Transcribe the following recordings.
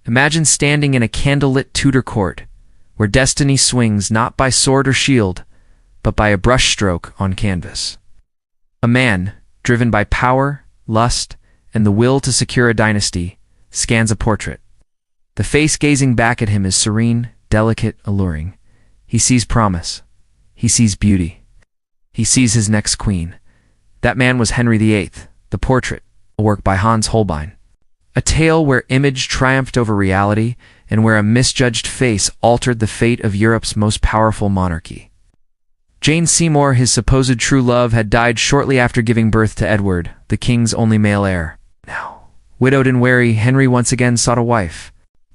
Imagine standing in a candlelit Tudor court, where destiny swings not by sword or shield, but by a brushstroke on canvas. A man, driven by power, lust, and the will to secure a dynasty, scans a portrait. The face gazing back at him is serene, delicate, alluring. He sees promise. He sees beauty. He sees his next queen. That man was Henry VIII, The Portrait, a work by Hans Holbein. A tale where image triumphed over reality and where a misjudged face altered the fate of Europe's most powerful monarchy. Jane Seymour, his supposed true love, had died shortly after giving birth to Edward, the king's only male heir. Now, widowed and wary, Henry once again sought a wife.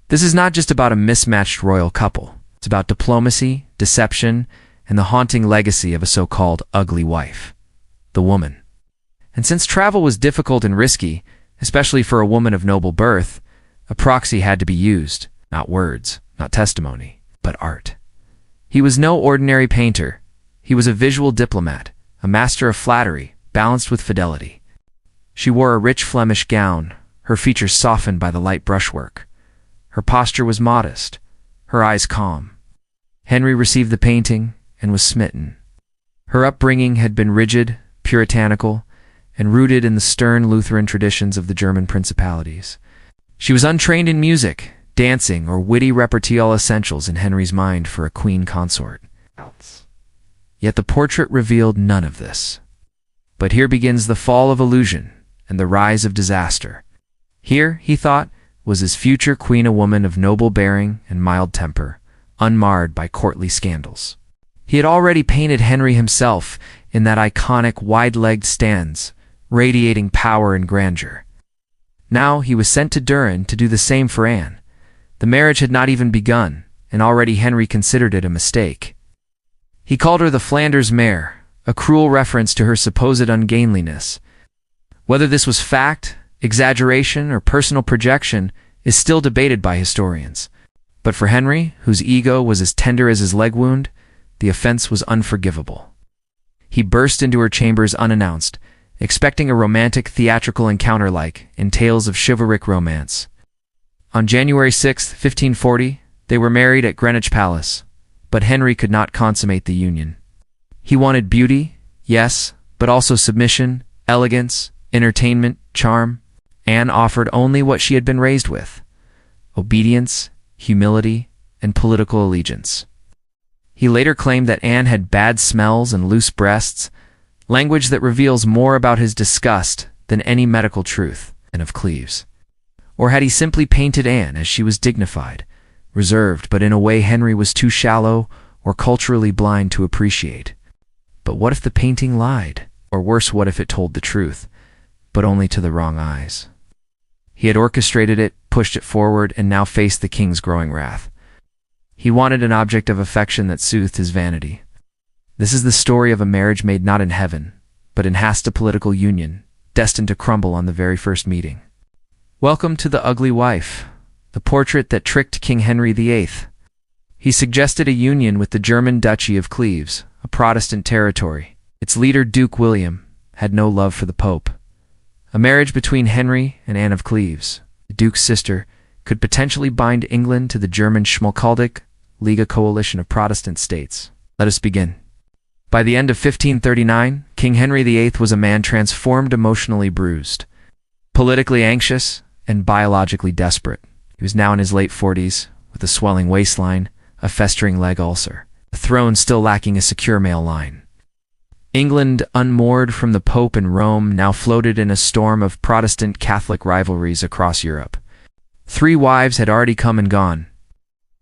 This is not just about a mismatched royal couple. It's about diplomacy, deception, and the haunting legacy of a so-called ugly wife, the woman. And since travel was difficult and risky, especially for a woman of noble birth, a proxy had to be used, not words, not testimony, but art. He was no ordinary painter. He was a visual diplomat, a master of flattery, balanced with fidelity. She wore a rich Flemish gown, her features softened by the light brushwork. Her posture was modest, her eyes calm. Henry received the painting and was smitten. Her upbringing had been rigid, puritanical, and rooted in the stern Lutheran traditions of the German principalities. She was untrained in music, dancing, or witty repartee, all essentials in Henry's mind for a queen consort. Yet the portrait revealed none of this. But here begins the fall of illusion and the rise of disaster. Here, he thought, was his future queen, a woman of noble bearing and mild temper, unmarred by courtly scandals. He had already painted Henry himself in that iconic wide-legged stance, radiating power and grandeur. Now he was sent to Turin to do the same for Anne. The marriage had not even begun, and already Henry considered it a mistake. He called her the Flanders mare, a cruel reference to her supposed ungainliness. Whether this was fact, exaggeration, or personal projection is still debated by historians. But for Henry, whose ego was as tender as his leg wound, the offense was unforgivable. He burst into her chambers unannounced, expecting a romantic theatrical encounter like in tales of chivalric romance. On January 6, 1540, they were married at Greenwich Palace, but Henry could not consummate the union. He wanted beauty, yes, but also submission, elegance, entertainment, charm. Anne offered only what she had been raised with: obedience, humility, and political allegiance. He later claimed that Anne had bad smells and loose breasts, language that reveals more about his disgust than any medical truth. Anne of Cleves. Or had he simply painted Anne as she was dignified, reserved, but in a way Henry was too shallow or culturally blind to appreciate? But what if the painting lied? Or worse, what if it told the truth, but only to the wrong eyes? He had orchestrated it, pushed it forward, and now faced the king's growing wrath. He wanted an object of affection that soothed his vanity. This is the story of a marriage made not in heaven, but in a political union, destined to crumble on the very first meeting. Welcome to The Ugly Wife, the portrait that tricked King Henry VIII. He suggested a union with the German Duchy of Cleves, a Protestant territory. Its leader, Duke William, had no love for the Pope. A marriage between Henry and Anne of Cleves, the Duke's sister, could potentially bind England to the German Schmalkaldic League, a coalition of Protestant states. Let us begin. By the end of 1539, King Henry VIII was a man transformed, emotionally bruised, politically anxious, and biologically desperate. He was now in his late 40s, with a swelling waistline, a festering leg ulcer, the throne still lacking a secure male line. England, unmoored from the Pope and Rome, now floated in a storm of Protestant Catholic rivalries across Europe. 3 wives had already come and gone.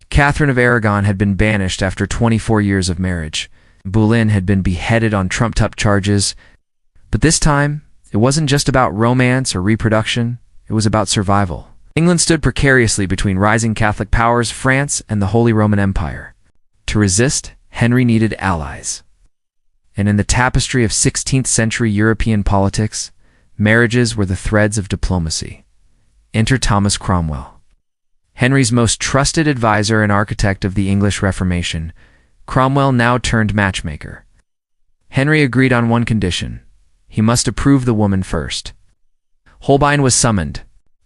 Catherine of Aragon had been banished after 24 years of marriage. Boleyn had been beheaded on trumped-up charges. But this time, it wasn't just about romance or reproduction, it was about survival. England stood precariously between rising Catholic powers, France, and the Holy Roman Empire. To resist, Henry needed allies. And in the tapestry of 16th-century European politics, marriages were the threads of diplomacy. Enter Thomas Cromwell. Henry's most trusted advisor and architect of the English Reformation, Cromwell now turned matchmaker. Henry agreed on one condition: he must approve the woman first. Holbein was summoned.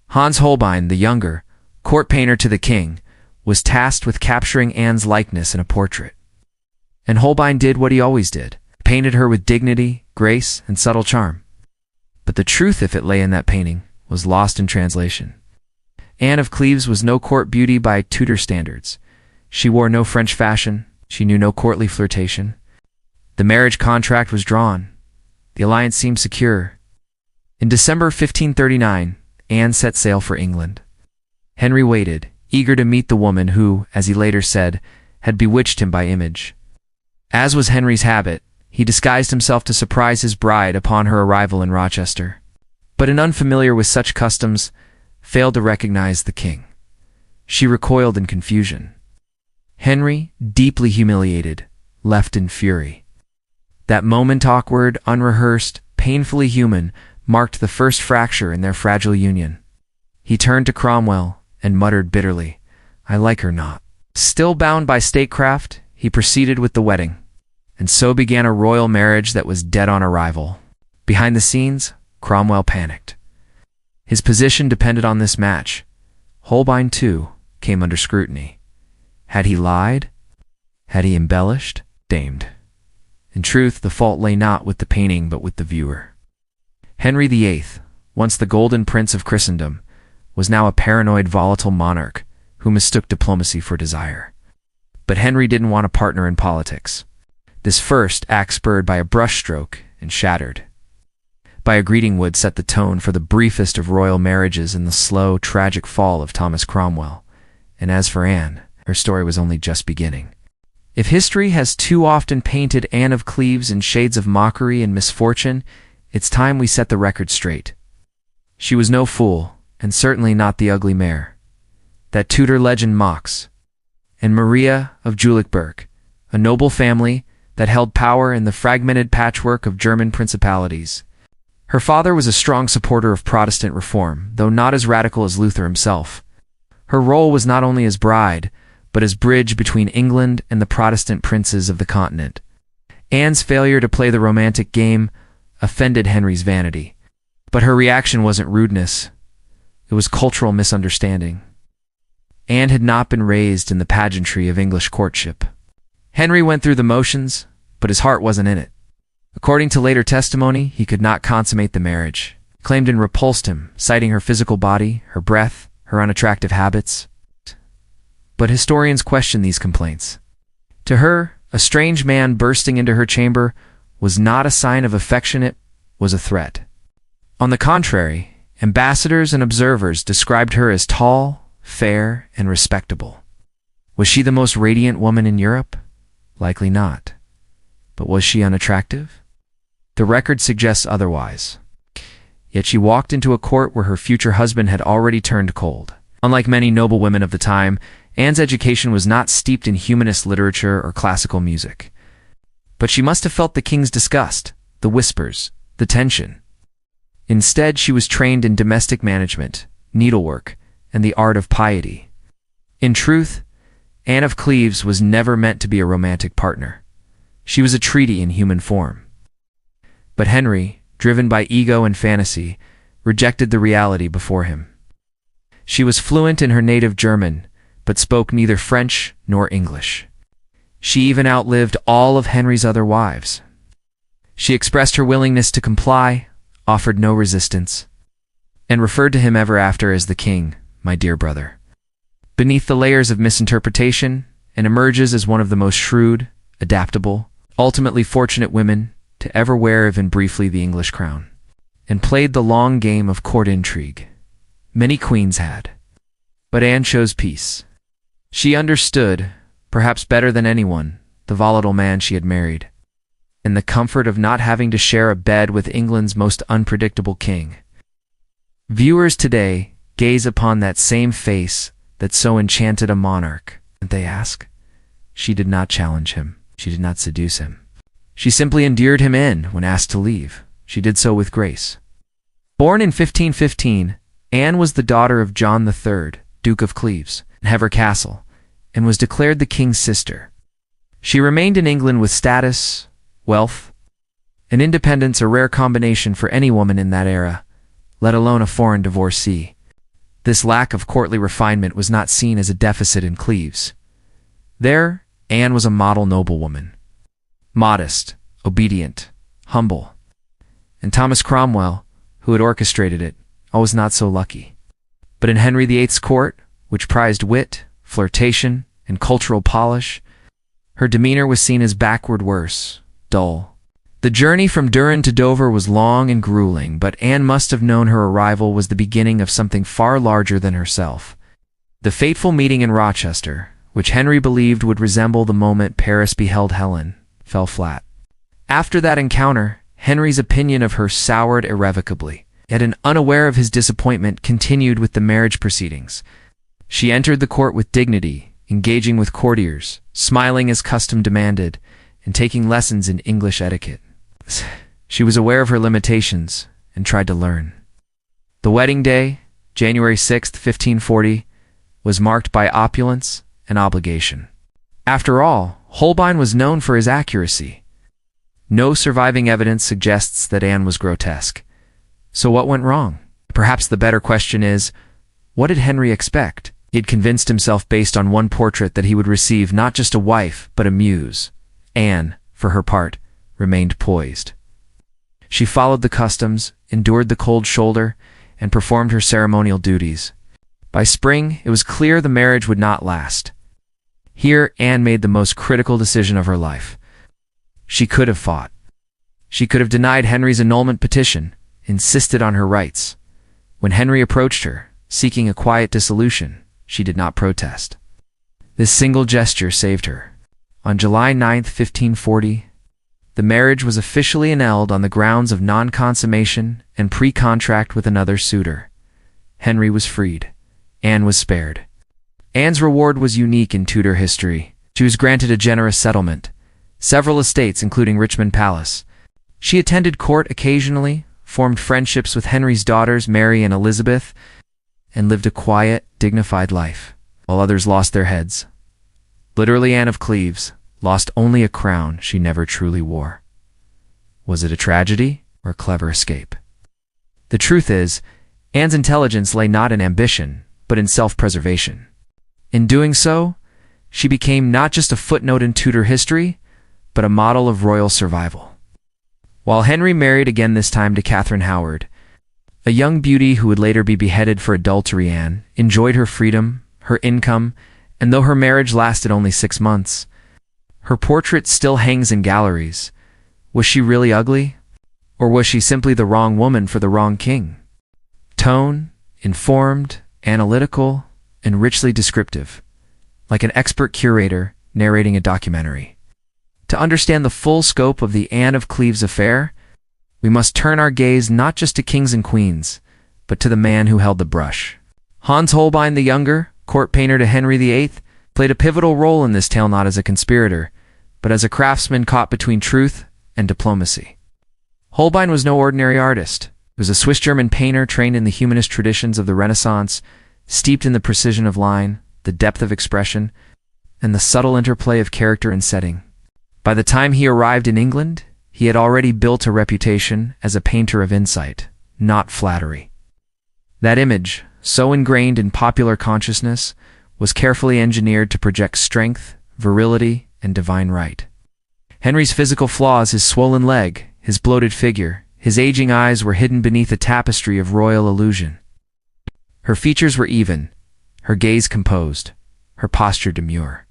Hans Holbein, the younger, court painter to the king, was tasked with capturing Anne's likeness in a portrait. And Holbein did what he always did, painted her with dignity, grace, and subtle charm. But the truth, if it lay in that painting, was lost in translation. Anne of Cleves was no court beauty by Tudor standards. She wore no French fashion. She knew no courtly flirtation. The marriage contract was drawn. The alliance seemed secure. In December 1539, Anne set sail for England. Henry waited, eager to meet the woman who, as he later said, had bewitched him by image. As was Henry's habit, he disguised himself to surprise his bride upon her arrival in Rochester. But an unfamiliar with such customs, failed to recognize the king. She recoiled in confusion. Henry, deeply humiliated, left in fury. That moment, awkward, unrehearsed, painfully human, marked the first fracture in their fragile union. He turned to Cromwell and muttered bitterly, "I like her not." Still bound by statecraft, he proceeded with the wedding. And so began a royal marriage that was dead on arrival. Behind the scenes, Cromwell panicked. His position depended on this match. Holbein, too, came under scrutiny. Had he lied? Had he embellished? Damed. In truth, the fault lay not with the painting but with the viewer. Henry VIII, once the golden prince of Christendom, was now a paranoid, volatile monarch who mistook diplomacy for desire. But Henry didn't want a partner in politics. This first act, spurred by a brushstroke and shattered by a greeting, would set the tone for the briefest of royal marriages and the slow, tragic fall of Thomas Cromwell. And as for Anne, her story was only just beginning. If history has too often painted Anne of Cleves in shades of mockery and misfortune, it's time we set the record straight. She was no fool, and certainly not the ugly mare that Tudor legend mocks. And Maria of Jülichburg, a noble family that held power in the fragmented patchwork of German principalities. Her father was a strong supporter of Protestant reform, though not as radical as Luther himself. Her role was not only as bride, but as bridge between England and the Protestant princes of the continent. Anne's failure to play the romantic game offended Henry's vanity. But her reaction wasn't rudeness. It was cultural misunderstanding. Anne had not been raised in the pageantry of English courtship. Henry went through the motions, but his heart wasn't in it. According to later testimony, he could not consummate the marriage. Claimed repulsed him, citing her physical body, her breath, her unattractive habits. But historians question these complaints. To her, a strange man bursting into her chamber was not a sign of affection, it was a threat. On the contrary, ambassadors and observers described her as tall, fair, and respectable. Was she the most radiant woman in Europe? Likely not. But was she unattractive? The record suggests otherwise. Yet she walked into a court where her future husband had already turned cold. Unlike many noble women of the time, Anne's education was not steeped in humanist literature or classical music. But she must have felt the king's disgust, the whispers, the tension. Instead, she was trained in domestic management, needlework, and the art of piety. In truth, Anne of Cleves was never meant to be a romantic partner. She was a treaty in human form. But Henry, driven by ego and fantasy, rejected the reality before him. She was fluent in her native German, but spoke neither French nor English. She even outlived all of Henry's other wives. She expressed her willingness to comply, offered no resistance, and referred to him ever after as the king, my dear brother. Beneath the layers of misinterpretation, and emerges as one of the most shrewd, adaptable, ultimately fortunate women to ever wear even briefly the English crown, and played the long game of court intrigue. Many queens had, but Anne chose peace. She understood, perhaps better than anyone, the volatile man she had married, and the comfort of not having to share a bed with England's most unpredictable king. Viewers today gaze upon that same face that so enchanted a monarch, and they ask, she did not challenge him. She did not seduce him. She simply endeared him in when asked to leave. She did so with grace. Born in 1515, Anne was the daughter of John III, Duke of Cleves, in Hever Castle, and was declared the king's sister. She remained in England with status, wealth, and independence, a rare combination for any woman in that era, let alone a foreign divorcee. This lack of courtly refinement was not seen as a deficit in Cleves. There, Anne was a model noblewoman. Modest, obedient, humble. And Thomas Cromwell, who had orchestrated it, was not so lucky. But in Henry VIII's court, which prized wit, flirtation, and cultural polish, her demeanor was seen as backward, worse, dull. The journey from Durham to Dover was long and grueling, but Anne must have known her arrival was the beginning of something far larger than herself. The fateful meeting in Rochester, which Henry believed would resemble the moment Paris beheld Helen, fell flat. After that encounter, Henry's opinion of her soured irrevocably, yet unaware of his disappointment, continued with the marriage proceedings. She entered the court with dignity, engaging with courtiers, smiling as custom demanded, and taking lessons in English etiquette. She was aware of her limitations and tried to learn. The wedding day, January 6, 1540, was marked by opulence and obligation. After all, Holbein was known for his accuracy. No surviving evidence suggests that Anne was grotesque. So what went wrong? Perhaps the better question is, what did Henry expect? He had convinced himself based on one portrait that he would receive not just a wife, but a muse. Anne, for her part, remained poised. She followed the customs, endured the cold shoulder, and performed her ceremonial duties. By spring, it was clear the marriage would not last. Here, Anne made the most critical decision of her life. She could have fought. She could have denied Henry's annulment petition, insisted on her rights. When Henry approached her, seeking a quiet dissolution, she did not protest. This single gesture saved her. On July 9, 1540, the marriage was officially annulled on the grounds of non-consummation and pre-contract with another suitor. Henry was freed. Anne was spared. Anne's reward was unique in Tudor history. She was granted a generous settlement, several estates including Richmond Palace. She attended court occasionally, formed friendships with Henry's daughters Mary and Elizabeth, and lived a quiet, dignified life, while others lost their heads. Literally, Anne of Cleves lost only a crown she never truly wore. Was it a tragedy or a clever escape? The truth is, Anne's intelligence lay not in ambition, but in self-preservation. In doing so, she became not just a footnote in Tudor history, but a model of royal survival. While Henry married again, this time to Catherine Howard, a young beauty who would later be beheaded for adultery, Anne enjoyed her freedom, her income, and though her marriage lasted only 6 months, her portrait still hangs in galleries. Was she really ugly? Or was she simply the wrong woman for the wrong king? Tone, informed, analytical, and richly descriptive, like an expert curator narrating a documentary. To understand the full scope of the Anne of Cleves affair, we must turn our gaze not just to kings and queens, but to the man who held the brush. Hans Holbein the Younger, court painter to Henry VIII, played a pivotal role in this tale, not as a conspirator, but as a craftsman caught between truth and diplomacy. Holbein was no ordinary artist. He was a Swiss-German painter trained in the humanist traditions of the Renaissance, steeped in the precision of line, the depth of expression, and the subtle interplay of character and setting. By the time he arrived in England, he had already built a reputation as a painter of insight, not flattery. That image, so ingrained in popular consciousness, was carefully engineered to project strength, virility, and divine right. Henry's physical flaws, his swollen leg, his bloated figure, his aging eyes, were hidden beneath a tapestry of royal illusion. Her features were even, her gaze composed, her posture demure.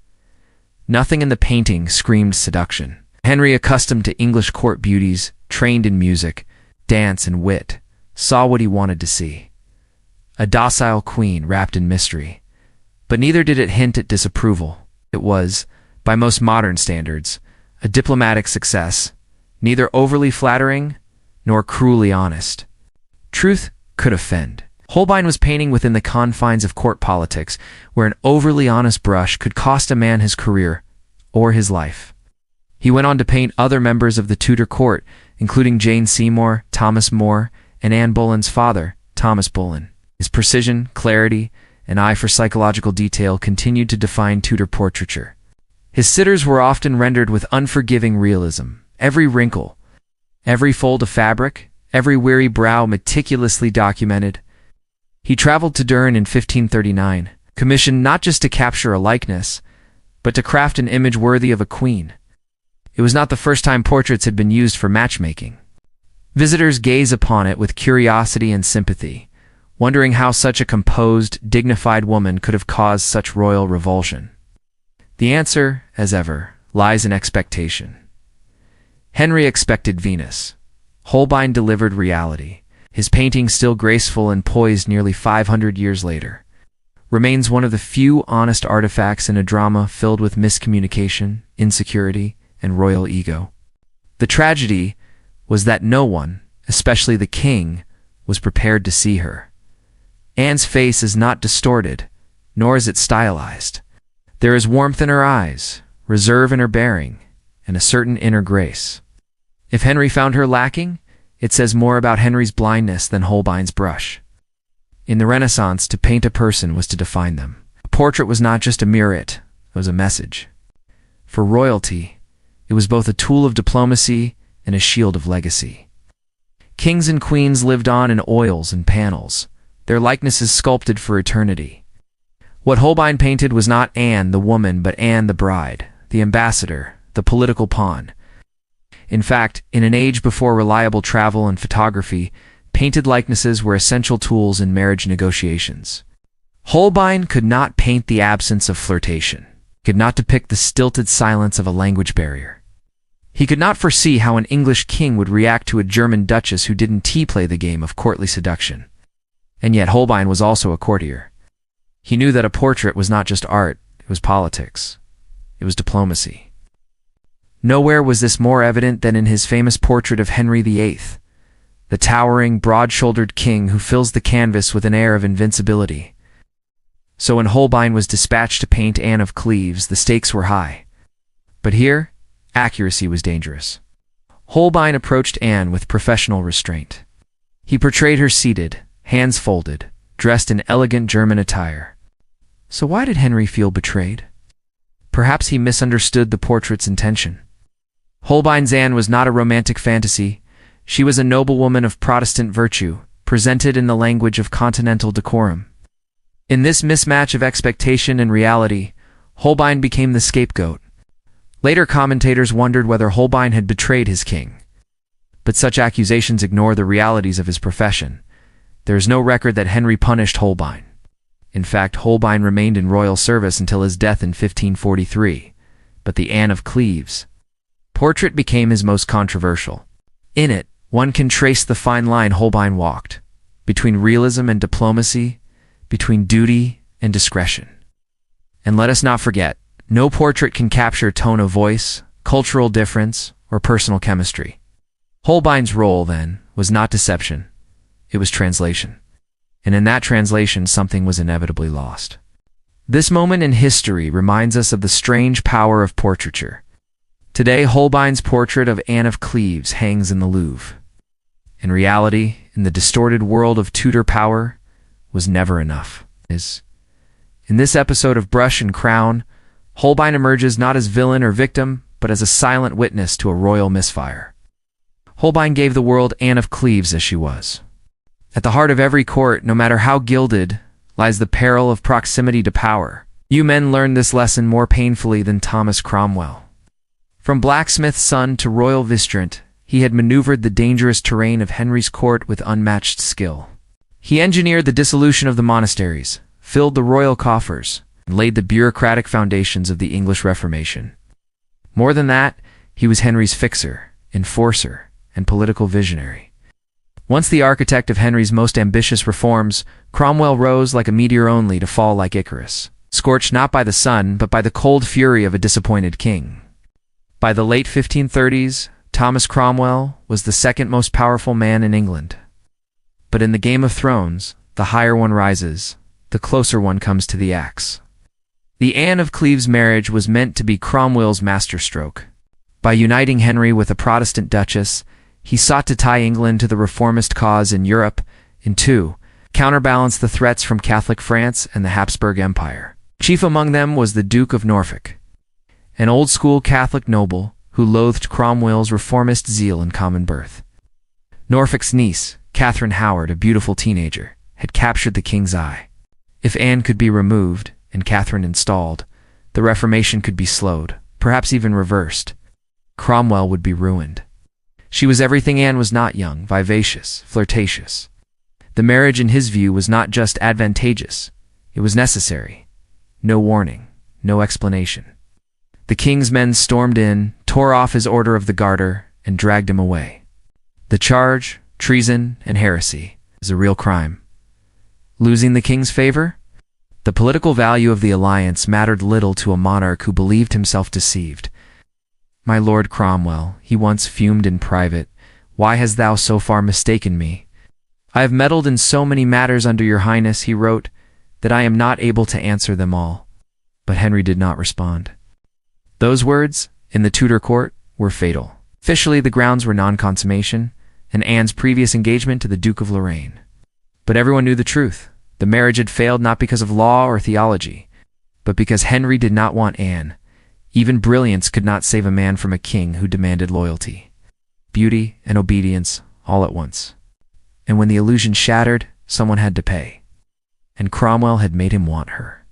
Nothing in the painting screamed seduction. Henry, accustomed to English court beauties, trained in music, dance, and wit, saw what he wanted to see. A docile queen wrapped in mystery. But neither did it hint at disapproval. It was, by most modern standards, a diplomatic success, neither overly flattering nor cruelly honest. Truth could offend. Holbein was painting within the confines of court politics, where an overly honest brush could cost a man his career or his life. He went on to paint other members of the Tudor court, including Jane Seymour, Thomas More, and Anne Boleyn's father, Thomas Boleyn. His precision, clarity, and eye for psychological detail continued to define Tudor portraiture. His sitters were often rendered with unforgiving realism. Every wrinkle, every fold of fabric, every weary brow meticulously documented. He traveled to Turbulent in 1539, commissioned not just to capture a likeness, but to craft an image worthy of a queen. It was not the first time portraits had been used for matchmaking. Visitors gaze upon it with curiosity and sympathy, wondering how such a composed, dignified woman could have caused such royal revulsion. The answer, as ever, lies in expectation. Henry expected Venus. Holbein delivered reality. His painting, still graceful and poised nearly 500 years later, remains one of the few honest artifacts in a drama filled with miscommunication, insecurity, and royal ego. The tragedy was that no one, especially the king, was prepared to see her. Anne's face is not distorted, nor is it stylized. There is warmth in her eyes, reserve in her bearing, and a certain inner grace. If Henry found her lacking, it says more about Henry's blindness than Holbein's brush. In the Renaissance, to paint a person was to define them. A portrait was not just a mirror, it was a message. For royalty, it was both a tool of diplomacy and a shield of legacy. Kings and queens lived on in oils and panels, their likenesses sculpted for eternity. What Holbein painted was not Anne the woman, but Anne the bride, the ambassador, the political pawn. In fact, in an age before reliable travel and photography, painted likenesses were essential tools in marriage negotiations. Holbein could not paint the absence of flirtation, could not depict the stilted silence of a language barrier. He could not foresee how an English king would react to a German duchess who didn't play the game of courtly seduction. And yet Holbein was also a courtier. He knew that a portrait was not just art, it was politics. It was diplomacy. Nowhere was this more evident than in his famous portrait of Henry VIII, the towering, broad-shouldered king who fills the canvas with an air of invincibility. So when Holbein was dispatched to paint Anne of Cleves, the stakes were high. But here, accuracy was dangerous. Holbein approached Anne with professional restraint. He portrayed her seated, hands folded, dressed in elegant German attire. So why did Henry feel betrayed? Perhaps he misunderstood the portrait's intention. Holbein's Anne was not a romantic fantasy. She was a noblewoman of Protestant virtue, presented in the language of continental decorum. In this mismatch of expectation and reality, Holbein became the scapegoat. Later commentators wondered whether Holbein had betrayed his king. But such accusations ignore the realities of his profession. There is no record that Henry punished Holbein. In fact, Holbein remained in royal service until his death in 1543. But the Anne of Cleves portrait became his most controversial. In it, one can trace the fine line Holbein walked, between realism and diplomacy, between duty and discretion. And let us not forget, no portrait can capture tone of voice, cultural difference, or personal chemistry. Holbein's role, then, was not deception, it was translation. And in that translation, something was inevitably lost. This moment in history reminds us of the strange power of portraiture. Today, Holbein's portrait of Anne of Cleves hangs in the Louvre. In reality, in the distorted world of Tudor power, was never enough. In this episode of Brush and Crown, Holbein emerges not as villain or victim, but as a silent witness to a royal misfire. Holbein gave the world Anne of Cleves as she was. At the heart of every court, no matter how gilded, lies the peril of proximity to power. Few men learned this lesson more painfully than Thomas Cromwell. From blacksmith's son to royal vicegerent, he had maneuvered the dangerous terrain of Henry's court with unmatched skill. He engineered the dissolution of the monasteries, filled the royal coffers, and laid the bureaucratic foundations of the English Reformation. More than that, he was Henry's fixer, enforcer, and political visionary. Once the architect of Henry's most ambitious reforms, Cromwell rose like a meteor only to fall like Icarus, scorched not by the sun, but by the cold fury of a disappointed king. By the late 1530s, Thomas Cromwell was the second most powerful man in England. But in the Game of Thrones, the higher one rises, the closer one comes to the axe. The Anne of Cleves marriage was meant to be Cromwell's masterstroke. By uniting Henry with a Protestant duchess, he sought to tie England to the reformist cause in Europe, and to counterbalance the threats from Catholic France and the Habsburg Empire. Chief among them was the Duke of Norfolk, an old-school Catholic noble who loathed Cromwell's reformist zeal and common birth. Norfolk's niece, Catherine Howard, a beautiful teenager, had captured the king's eye. If Anne could be removed and Catherine installed, the Reformation could be slowed, perhaps even reversed. Cromwell would be ruined. She was everything Anne was not: young, vivacious, flirtatious. The marriage, in his view, was not just advantageous, it was necessary. No warning, no explanation. The king's men stormed in, tore off his Order of the Garter, and dragged him away. The charge, treason and heresy, is a real crime. Losing the king's favor? The political value of the alliance mattered little to a monarch who believed himself deceived. "My Lord Cromwell," he once fumed in private, "why hast thou so far mistaken me? I have meddled in so many matters under your highness," he wrote, "that I am not able to answer them all." But Henry did not respond. Those words, in the Tudor court, were fatal. Officially, the grounds were non-consummation, and Anne's previous engagement to the Duke of Lorraine. But everyone knew the truth. The marriage had failed not because of law or theology, but because Henry did not want Anne. Even brilliance could not save a man from a king who demanded loyalty, beauty, and obedience all at once. And when the illusion shattered, someone had to pay. And Cromwell had made him want her.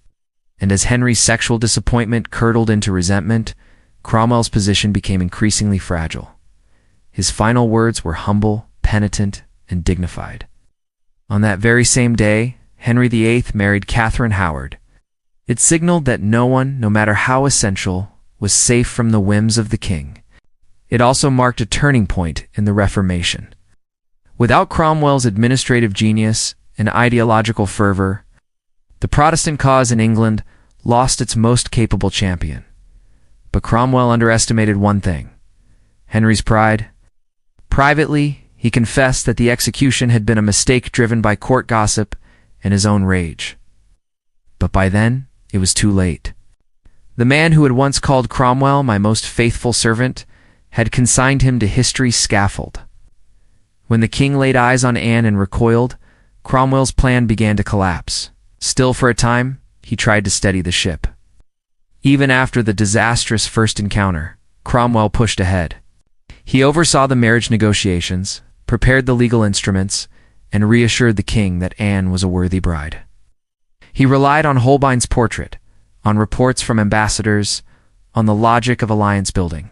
And as Henry's sexual disappointment curdled into resentment, Cromwell's position became increasingly fragile. His final words were humble, penitent, and dignified. On that very same day, Henry VIII married Catherine Howard. It signaled that no one, no matter how essential, was safe from the whims of the king. It also marked a turning point in the Reformation. Without Cromwell's administrative genius and ideological fervor, the Protestant cause in England lost its most capable champion. But Cromwell underestimated one thing: Henry's pride. Privately, he confessed that the execution had been a mistake driven by court gossip and his own rage. But by then, it was too late. The man who had once called Cromwell "my most faithful servant" had consigned him to history's scaffold. When the king laid eyes on Anne and recoiled, Cromwell's plan began to collapse. Still, for a time, he tried to steady the ship. Even after the disastrous first encounter, Cromwell pushed ahead. He oversaw the marriage negotiations, prepared the legal instruments, and reassured the king that Anne was a worthy bride. He relied on Holbein's portrait, on reports from ambassadors, on the logic of alliance building.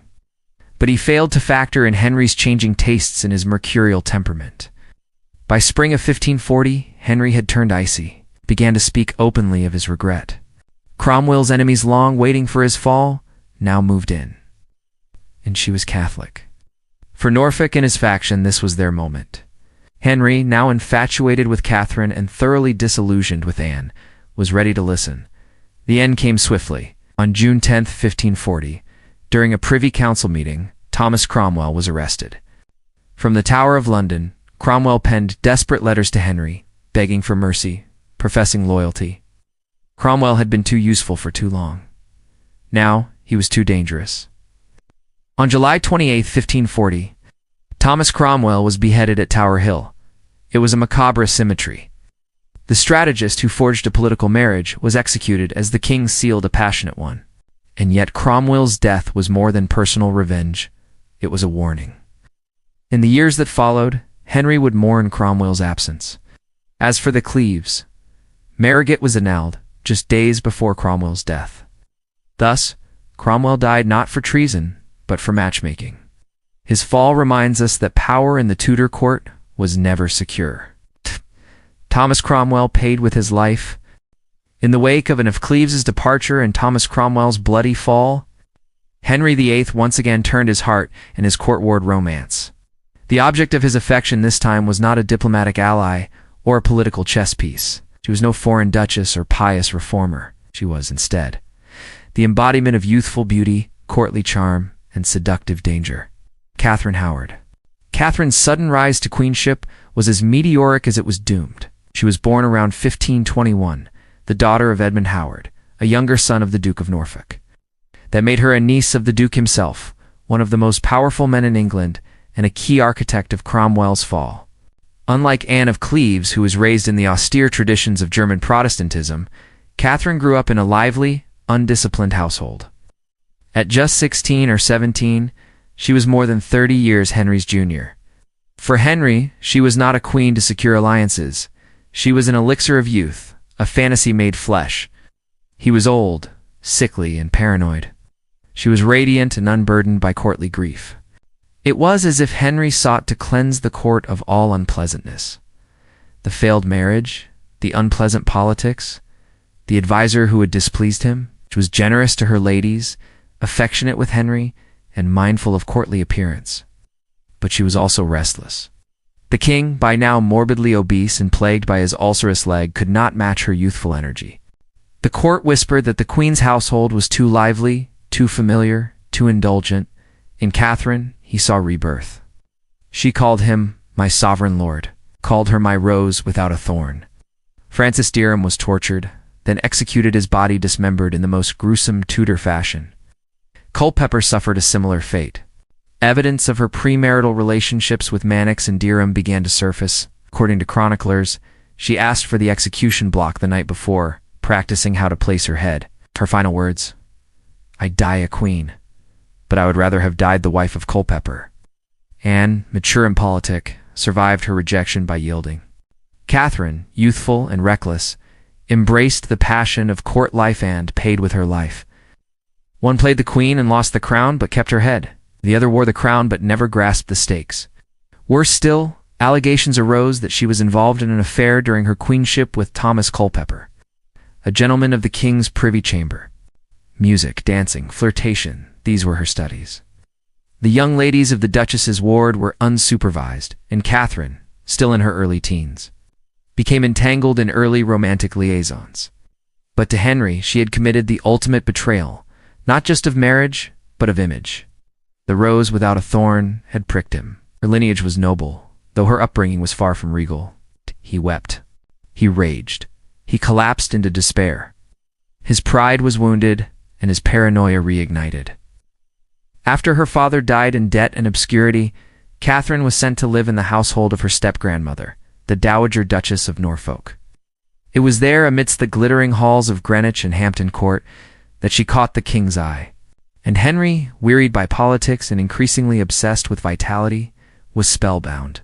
But he failed to factor in Henry's changing tastes and his mercurial temperament. By spring of 1540, Henry had turned icy, began to speak openly of his regret. Cromwell's enemies, long waiting for his fall, now moved in. And she was Catholic. For Norfolk and his faction, this was their moment. Henry, now infatuated with Catherine and thoroughly disillusioned with Anne, was ready to listen. The end came swiftly. On June 10, 1540, during a Privy Council meeting, Thomas Cromwell was arrested. From the Tower of London, Cromwell penned desperate letters to Henry, begging for mercy, professing loyalty. Cromwell had been too useful for too long. Now, he was too dangerous. On July 28, 1540, Thomas Cromwell was beheaded at Tower Hill. It was a macabre symmetry. The strategist who forged a political marriage was executed as the king sealed a passionate one. And yet Cromwell's death was more than personal revenge. It was a warning. In the years that followed, Henry would mourn Cromwell's absence. As for the Cleves, Margate was annulled just days before Cromwell's death. Thus, Cromwell died not for treason, but for matchmaking. His fall reminds us that power in the Tudor court was never secure. Thomas Cromwell paid with his life. In the wake of Anne of Cleves' departure and Thomas Cromwell's bloody fall, Henry VIII once again turned his heart and his courtward romance. The object of his affection this time was not a diplomatic ally or a political chess piece. She was no foreign duchess or pious reformer. She was, instead, the embodiment of youthful beauty, courtly charm, and seductive danger. Catherine Howard. Catherine's sudden rise to queenship was as meteoric as it was doomed. She was born around 1521, the daughter of Edmund Howard, a younger son of the Duke of Norfolk. That made her a niece of the Duke himself, one of the most powerful men in England, and a key architect of Cromwell's fall. Unlike Anne of Cleves, who was raised in the austere traditions of German Protestantism, Catherine grew up in a lively, undisciplined household. At just 16 or 17, she was more than 30 years Henry's junior. For Henry, she was not a queen to secure alliances. She was an elixir of youth, a fantasy made flesh. He was old, sickly, and paranoid. She was radiant and unburdened by courtly grief. It was as if Henry sought to cleanse the court of all unpleasantness. The failed marriage, the unpleasant politics, the adviser who had displeased him. She was generous to her ladies, affectionate with Henry, and mindful of courtly appearance. But she was also restless. The king, by now morbidly obese and plagued by his ulcerous leg, could not match her youthful energy. The court whispered that the queen's household was too lively, too familiar, too indulgent. In Catherine, he saw rebirth. She called him my sovereign lord, called her my rose without a thorn. Francis Dereham was tortured, then executed, his body dismembered in the most gruesome Tudor fashion. Culpeper suffered a similar fate. Evidence of her premarital relationships with Mannix and Dereham began to surface. According to chroniclers, she asked for the execution block the night before, practicing how to place her head. Her final words: "I die a queen, but I would rather have died the wife of Culpeper." Anne, mature and politic, survived her rejection by yielding. Catherine, youthful and reckless, embraced the passion of court life and paid with her life. One played the queen and lost the crown but kept her head. The other wore the crown but never grasped the stakes. Worse still, allegations arose that she was involved in an affair during her queenship with Thomas Culpeper, a gentleman of the king's privy chamber. Music, dancing, flirtation, these were her studies. The young ladies of the Duchess's ward were unsupervised, and Catherine, still in her early teens, became entangled in early romantic liaisons. But to Henry she had committed the ultimate betrayal, not just of marriage, but of image. The rose without a thorn had pricked him. Her lineage was noble, though her upbringing was far from regal. He wept. He raged. He collapsed into despair. His pride was wounded, and his paranoia reignited. After her father died in debt and obscurity, Catherine was sent to live in the household of her step-grandmother, the Dowager Duchess of Norfolk. It was there, amidst the glittering halls of Greenwich and Hampton Court, that she caught the king's eye. And Henry, wearied by politics and increasingly obsessed with vitality, was spellbound.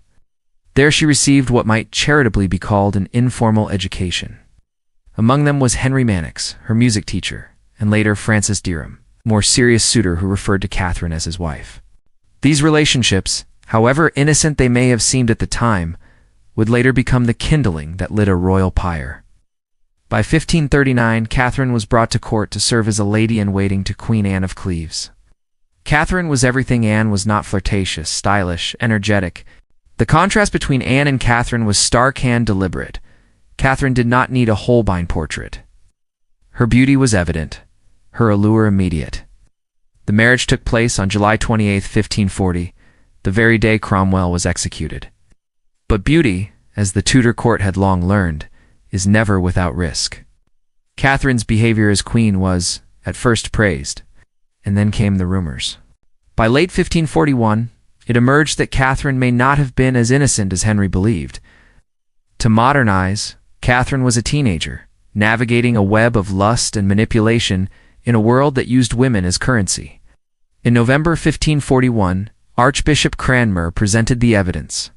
There she received what might charitably be called an informal education. Among them was Henry Mannix, her music teacher, and later Francis Dereham, a more serious suitor who referred to Catherine as his wife. These relationships, however innocent they may have seemed at the time, would later become the kindling that lit a royal pyre. By 1539, Catherine was brought to court to serve as a lady-in-waiting to Queen Anne of Cleves. Catherine was everything Anne was not: flirtatious, stylish, energetic. The contrast between Anne and Catherine was stark and deliberate. Catherine did not need a Holbein portrait. Her beauty was evident, her allure immediate. The marriage took place on July 28, 1540, the very day Cromwell was executed. But beauty, as the Tudor court had long learned, is never without risk. Catherine's behavior as queen was, at first, praised, and then came the rumors. By late 1541, it emerged that Catherine may not have been as innocent as Henry believed. To modernize, Catherine was a teenager, navigating a web of lust and manipulation in a world that used women as currency. In November 1541, Archbishop Cranmer presented the evidence.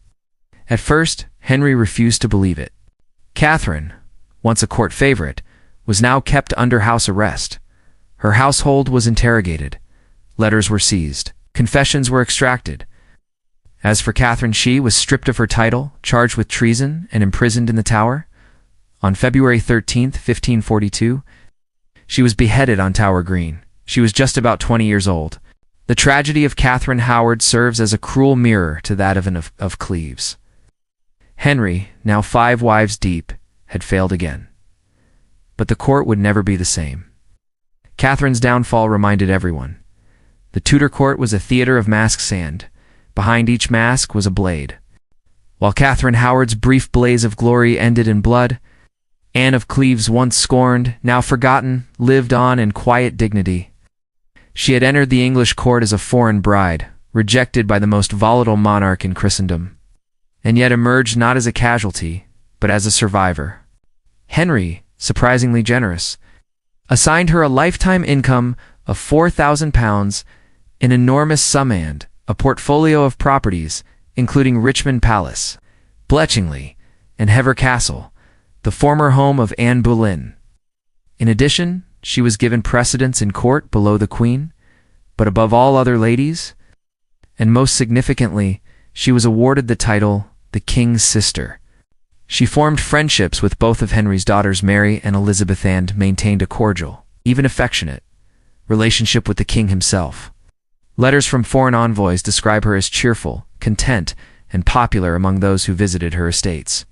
At first, Henry refused to believe it. Catherine, once a court favorite, was now kept under house arrest. Her household was interrogated. Letters were seized. Confessions were extracted. As for Catherine, she was stripped of her title, charged with treason, and imprisoned in the Tower. On February 13, 1542, she was beheaded on Tower Green. She was just about 20 years old. The tragedy of Catherine Howard serves as a cruel mirror to that of Anne of Cleves. Henry, now 5 wives deep, had failed again. But the court would never be the same. Catherine's downfall reminded everyone. The Tudor court was a theater of masked sand. Behind each mask was a blade. While Catherine Howard's brief blaze of glory ended in blood, Anne of Cleves, once scorned, now forgotten, lived on in quiet dignity. She had entered the English court as a foreign bride, rejected by the most volatile monarch in Christendom, and yet emerged not as a casualty, but as a survivor. Henry, surprisingly generous, assigned her a lifetime income of £4,000, an enormous sum and a portfolio of properties, including Richmond Palace, Bletchingley, and Hever Castle, the former home of Anne Boleyn. In addition, she was given precedence in court below the queen, but above all other ladies, and most significantly, she was awarded the title the King's Sister. She formed friendships with both of Henry's daughters Mary and Elizabeth and maintained a cordial, even affectionate, relationship with the king himself. Letters from foreign envoys describe her as cheerful, content, and popular among those who visited her estates.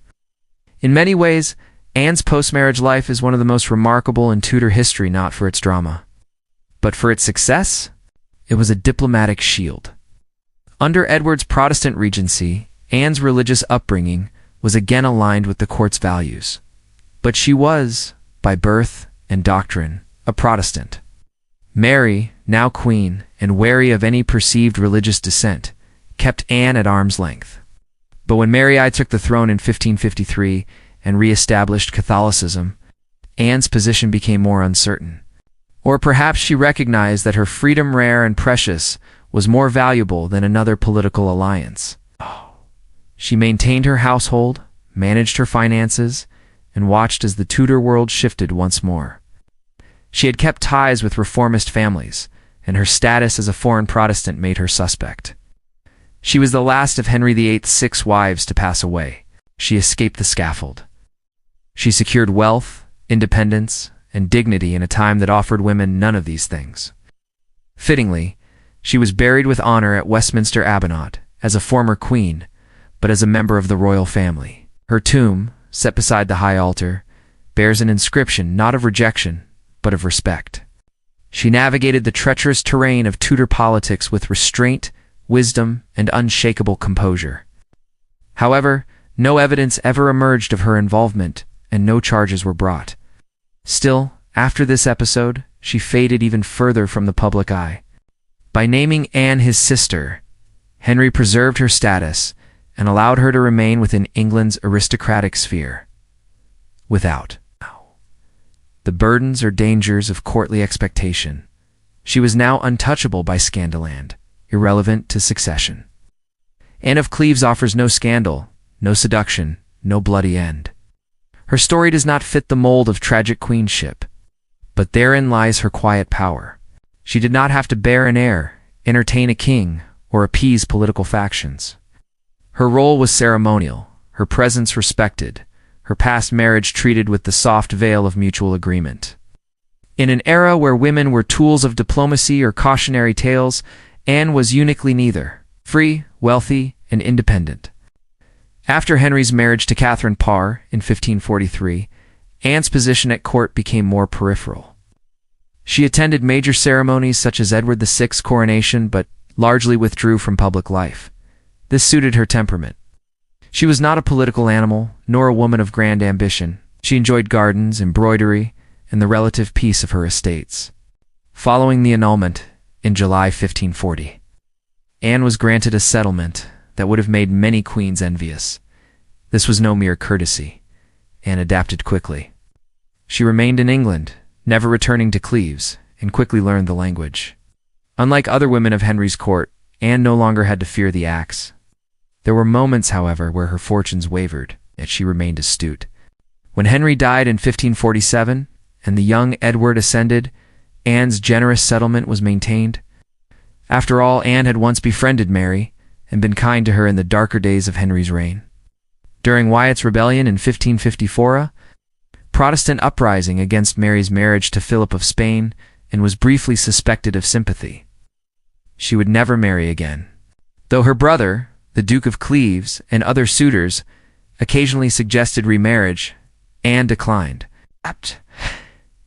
In many ways, Anne's post-marriage life is one of the most remarkable in Tudor history, not for its drama, but for its success. It was a diplomatic shield. Under Edward's Protestant regency, Anne's religious upbringing was again aligned with the court's values. But she was, by birth and doctrine, a Protestant. Mary, now queen, and wary of any perceived religious dissent, kept Anne at arm's length. But when Mary I took the throne in 1553 and re-established Catholicism, Anne's position became more uncertain. Or perhaps she recognized that her freedom, rare and precious, was more valuable than another political alliance. She maintained her household, managed her finances, and watched as the Tudor world shifted once more. She had kept ties with reformist families, and her status as a foreign Protestant made her suspect. She was the last of Henry VIII's 6 wives to pass away. She escaped the scaffold. She secured wealth, independence, and dignity in a time that offered women none of these things. Fittingly, she was buried with honor at Westminster Abbey, not as a former queen, but as a member of the royal family. Her tomb, set beside the high altar, bears an inscription not of rejection, but of respect. She navigated the treacherous terrain of Tudor politics with restraint, wisdom, and unshakable composure. However, no evidence ever emerged of her involvement, and no charges were brought. Still, after this episode, she faded even further from the public eye. By naming Anne his sister, Henry preserved her status and allowed her to remain within England's aristocratic sphere, without the burdens or dangers of courtly expectation. She was now untouchable by scandal and irrelevant to succession. Anne of Cleves offers no scandal, no seduction, no bloody end. Her story does not fit the mold of tragic queenship, but therein lies her quiet power. She did not have to bear an heir, entertain a king, or appease political factions. Her role was ceremonial, her presence respected, her past marriage treated with the soft veil of mutual agreement. In an era where women were tools of diplomacy or cautionary tales, Anne was uniquely neither: free, wealthy, and independent. After Henry's marriage to Catherine Parr in 1543, Anne's position at court became more peripheral. She attended major ceremonies such as Edward VI's coronation, but largely withdrew from public life. This suited her temperament. She was not a political animal, nor a woman of grand ambition. She enjoyed gardens, embroidery, and the relative peace of her estates. Following the annulment, in July 1540, Anne was granted a settlement that would have made many queens envious. This was no mere courtesy. Anne adapted quickly. She remained in England, never returning to Cleves, and quickly learned the language. Unlike other women of Henry's court, Anne no longer had to fear the axe. There were moments, however, where her fortunes wavered, yet she remained astute. When Henry died in 1547, and the young Edward ascended, Anne's generous settlement was maintained. After all, Anne had once befriended Mary, and been kind to her in the darker days of Henry's reign. During Wyatt's rebellion in 1554, a Protestant uprising against Mary's marriage to Philip of Spain, and was briefly suspected of sympathy. She would never marry again. Though her brother, the Duke of Cleves, and other suitors occasionally suggested remarriage, Anne declined.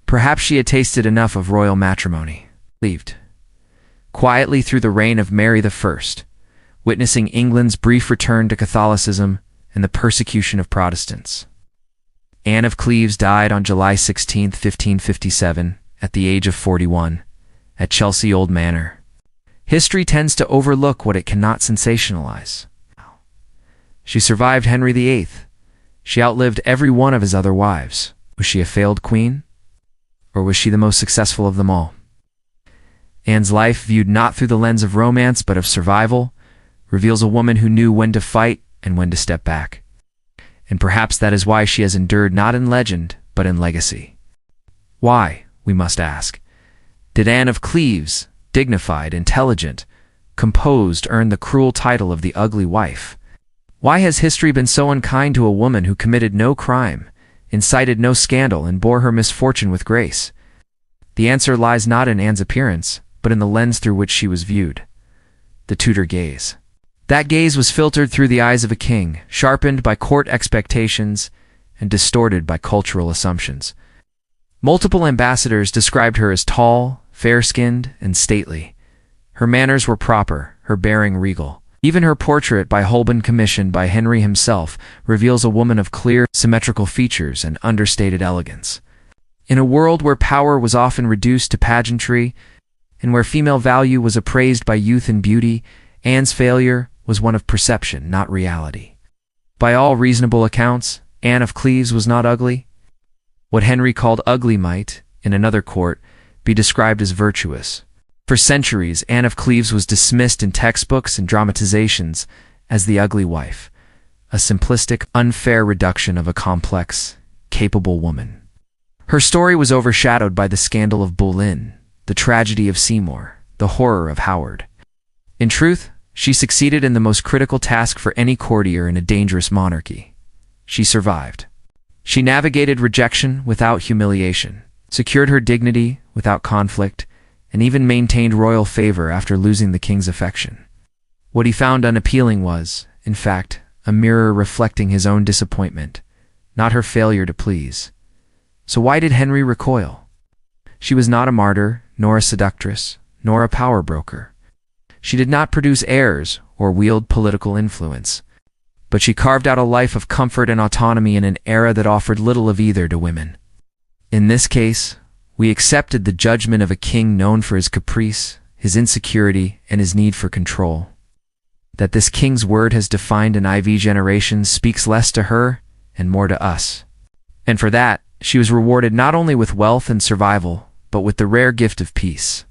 Perhaps she had tasted enough of royal matrimony. Lived quietly through the reign of Mary I, witnessing England's brief return to Catholicism and the persecution of Protestants. Anne of Cleves died on July 16, 1557, at the age of 41, at Chelsea Old Manor. History tends to overlook what it cannot sensationalize. She survived Henry VIII. She outlived every one of his other wives. Was she a failed queen? Or was she the most successful of them all? Anne's life, viewed not through the lens of romance but of survival, reveals a woman who knew when to fight and when to step back. and perhaps that is why she has endured not in legend, but in legacy. Why, we must ask, did Anne of Cleves, dignified, intelligent, composed, earn the cruel title of the ugly wife? Why has history been so unkind to a woman who committed no crime, incited no scandal, and bore her misfortune with grace? The answer lies not in Anne's appearance, but in the lens through which she was viewed. The Tudor gaze. That gaze was filtered through the eyes of a king, sharpened by court expectations and distorted by cultural assumptions. Multiple ambassadors described her as tall, fair-skinned, and stately. Her manners were proper, her bearing regal. Even her portrait by Holbein, commissioned by Henry himself, reveals a woman of clear, symmetrical features and understated elegance. In a world where power was often reduced to pageantry, and where female value was appraised by youth and beauty, Anne's failure was one of perception, not reality. By all reasonable accounts, Anne of Cleves was not ugly. What Henry called ugly might, in another court, be described as virtuous. For centuries, Anne of Cleves was dismissed in textbooks and dramatizations as the ugly wife, a simplistic, unfair reduction of a complex, capable woman. Her story was overshadowed by the scandal of Boleyn, the tragedy of Seymour, the horror of Howard. In truth, she succeeded in the most critical task for any courtier in a dangerous monarchy. She survived. She navigated rejection without humiliation, secured her dignity without conflict, and even maintained royal favor after losing the king's affection. What he found unappealing was, in fact, a mirror reflecting his own disappointment, not her failure to please. So why did Henry recoil? She was not a martyr, nor a seductress, nor a power broker. She did not produce heirs or wield political influence, but she carved out a life of comfort and autonomy in an era that offered little of either to women. In this case, we accepted the judgment of a king known for his caprice, his insecurity, and his need for control. That this king's word has defined an IV generation speaks less to her and more to us. And for that, she was rewarded not only with wealth and survival, but with the rare gift of peace.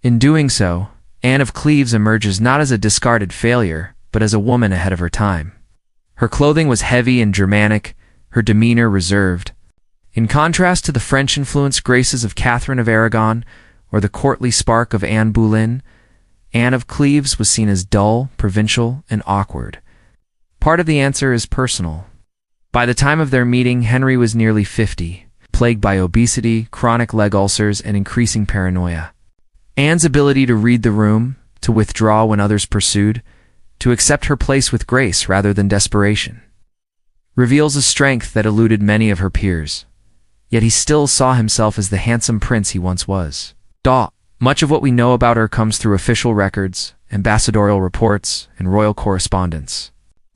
In doing so, Anne of Cleves emerges not as a discarded failure, but as a woman ahead of her time. Her clothing was heavy and Germanic, her demeanor reserved. In contrast to the French-influenced graces of Catherine of Aragon or the courtly spark of Anne Boleyn, Anne of Cleves was seen as dull, provincial, and awkward. Part of the answer is personal. By the time of their meeting, Henry was nearly 50, plagued by obesity, chronic leg ulcers, and increasing paranoia. Anne's ability to read the room, to withdraw when others pursued, to accept her place with grace rather than desperation, reveals a strength that eluded many of her peers. Yet he still saw himself as the handsome prince he once was. Much of what we know about her comes through official records, ambassadorial reports, and royal correspondence.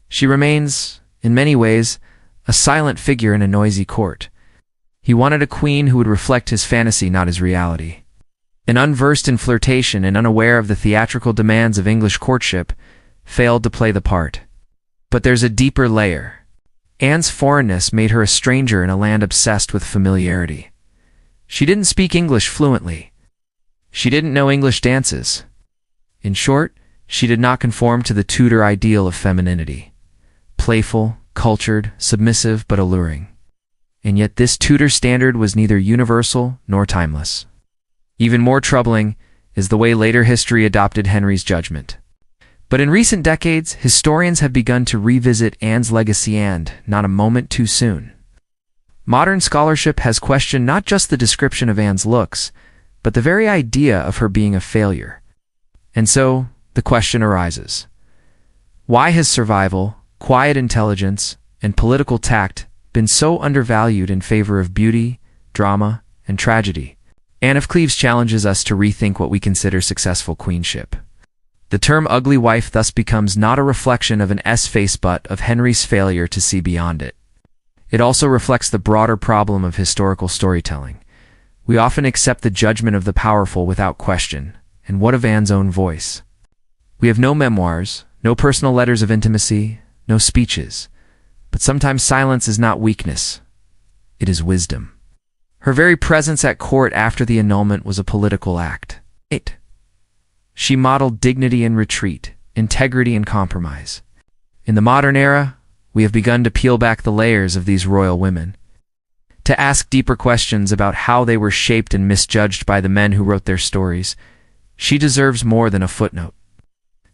She remains, in many ways, a silent figure in a noisy court. He wanted a queen who would reflect his fantasy, not his reality. An unversed in flirtation and unaware of the theatrical demands of English courtship, failed to play the part. But there's a deeper layer. Anne's foreignness made her a stranger in a land obsessed with familiarity. She didn't speak English fluently. She didn't know English dances. In short, she did not conform to the Tudor ideal of femininity. Playful, cultured, submissive, but alluring. And yet this Tudor standard was neither universal nor timeless. Even more troubling is the way later history adopted Henry's judgment. But in recent decades, historians have begun to revisit Anne's legacy and, not a moment too soon. Modern scholarship has questioned not just the description of Anne's looks, but the very idea of her being a failure. And so, the question arises. Why has survival, quiet intelligence, and political tact been so undervalued in favor of beauty, drama, and tragedy? Anne of Cleves challenges us to rethink what we consider successful queenship. The term ugly wife thus becomes not a reflection of an S-face but of Henry's failure to see beyond it. It also reflects the broader problem of historical storytelling. We often accept the judgment of the powerful without question, and what of Anne's own voice? We have no memoirs, no personal letters of intimacy, no speeches, but sometimes silence is not weakness, it is wisdom. Her very presence at court after the annulment was a political act. She modeled dignity in retreat, integrity in compromise. In the modern era, we have begun to peel back the layers of these royal women, to ask deeper questions about how they were shaped and misjudged by the men who wrote their stories. She deserves more than a footnote.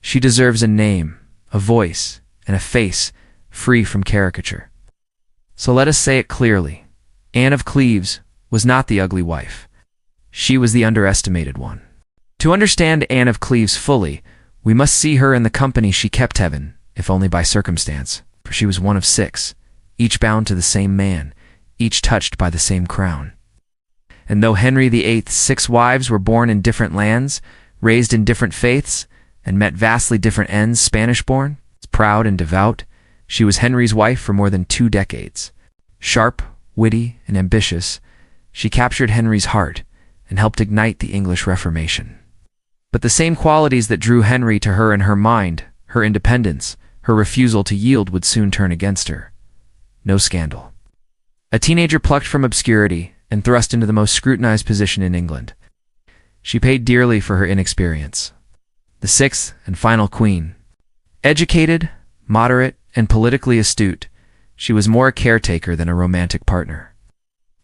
She deserves a name, a voice, and a face free from caricature. So let us say it clearly. Anne of Cleves was not the ugly wife. She was the underestimated one. To understand Anne of Cleves fully, we must see her in the company she kept heaven, if only by circumstance, for she was one of 6, each bound to the same man, each touched by the same crown. And though Henry VIII's 6 wives were born in different lands, raised in different faiths, and met vastly different ends, Spanish-born, proud and devout, she was Henry's wife for more than 2 decades. Sharp, witty, and ambitious, she captured Henry's heart and helped ignite the English Reformation. But the same qualities that drew Henry to her in her mind, her independence, her refusal to yield, would soon turn against her. No scandal. A teenager plucked from obscurity and thrust into the most scrutinized position in England. She paid dearly for her inexperience. The 6th and final queen. Educated, moderate, and politically astute, she was more a caretaker than a romantic partner.